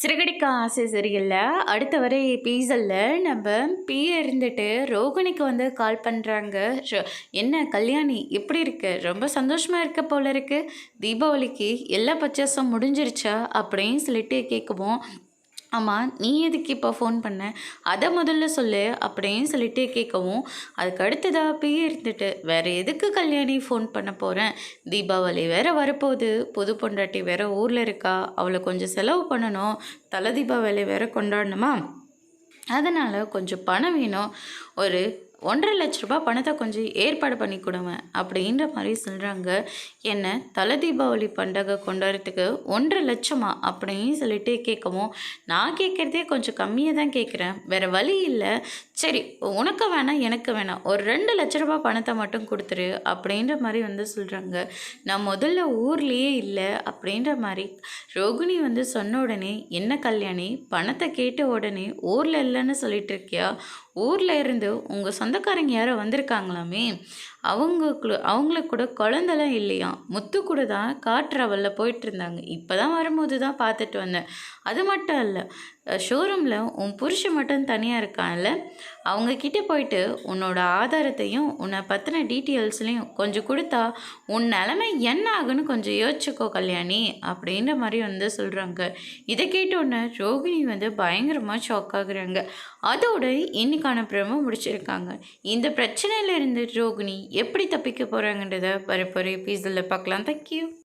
சிறகடிக்க ஆசை சரியில்ல. அடுத்த வர எபிசோட்ல நம்ம பிஏ இருந்துட்டு ரோகிணிக்கு வந்து கால் பண்ணுறாங்க. என்ன கல்யாணி எப்படி இருக்கு? ரொம்ப சந்தோஷமாக இருக்க போல இருக்கு. தீபாவளிக்கு எல்லா பர்ச்சேஸும் முடிஞ்சிருச்சா அப்படின்னு சொல்லிட்டு கேட்குவோம். ஆமாம், நீ எதுக்கு இப்போ ஃபோன் பண்ண? அதை முதல்ல சொல்லு அப்படின்னு சொல்லிட்டு கேட்கவும், அதுக்கு அடுத்ததாக பிஏ இருந்துட்டு வேறு எதுக்கு கல்யாணி ஃபோன் பண்ண போகிறேன்? தீபாவளி வேறு வரப்போகுது, புது பொண்டாட்டி வேறு ஊரில் இருக்கா, அவளை கொஞ்சம் செலவு பண்ணணும், தலை தீபாவளி வேறு கொண்டாடணுமா, அதனால் கொஞ்சம் பணம் வேணும், ஒரு 1,50,000 பணத்தை கொஞ்சம் ஏற்பாடு பண்ணி கொடுவேன் அப்படின்ற மாதிரி சொல்கிறாங்க. என்ன தலை தீபாவளி பண்டகை கொண்டாடுறதுக்கு 1,50,000 அப்படின்னு சொல்லிட்டு கேட்கவும், நான் கேட்குறதே கொஞ்சம் கம்மியாக தான் கேட்குறேன், வேறு வழி இல்லை, சரி உனக்கு வேணாம் எனக்கு வேணாம், ஒரு 2,00,000 பணத்தை மட்டும் கொடுத்துரு அப்படின்ற மாதிரி வந்து சொல்கிறாங்க. நான் முதல்ல ஊர்லேயே இல்லை அப்படின்ற மாதிரி ரோகிணி வந்து சொன்ன உடனே, என்ன கல்யாணி பணத்தை கேட்ட உடனே ஊரில் இல்லைன்னு சொல்லிட்டு இருக்கியா? ஊரில் இருந்து உங்கள் சொந்தக்காரங்க யாரோ வந்திருக்காங்களாமே, அவங்களுக்கு கூட குழந்தெல்லாம் இல்லையா, முத்து கூட தான் கார் ட்ராவலில் போயிட்டு இருந்தாங்க, இப்போ தான் வரும்போது தான் பார்த்துட்டு வந்தேன். அது மட்டும் இல்லை, ஷோரூமில் உன் புருஷன் மட்டும் தனியாக இருக்கான்ல, அவங்கக்கிட்ட போயிட்டு உன்னோட ஆதாரத்தையும் உன்னை பற்றின டீட்டெயில்ஸ்லையும் கொஞ்சம் கொடுத்தா உன் நிலமை என்ன ஆகுன்னு கொஞ்சம் யோசிச்சுக்கோ கல்யாணி அப்படின்ற மாதிரி வந்து சொல்கிறாங்க. இதை கேட்டோன்னே ரோகிணி வந்து பயங்கரமாக ஷாக் ஆகுறாங்க. அதோட இன்னைக்கான ப்ரோமோ முடிச்சிருக்காங்க. இந்த பிரச்சனையில இருந்து ரோகிணி எப்படி தப்பிக்க போகிறாங்கன்றத வரப்போகிற எபிசோடில் பார்க்கலாம். தேங்க்யூ.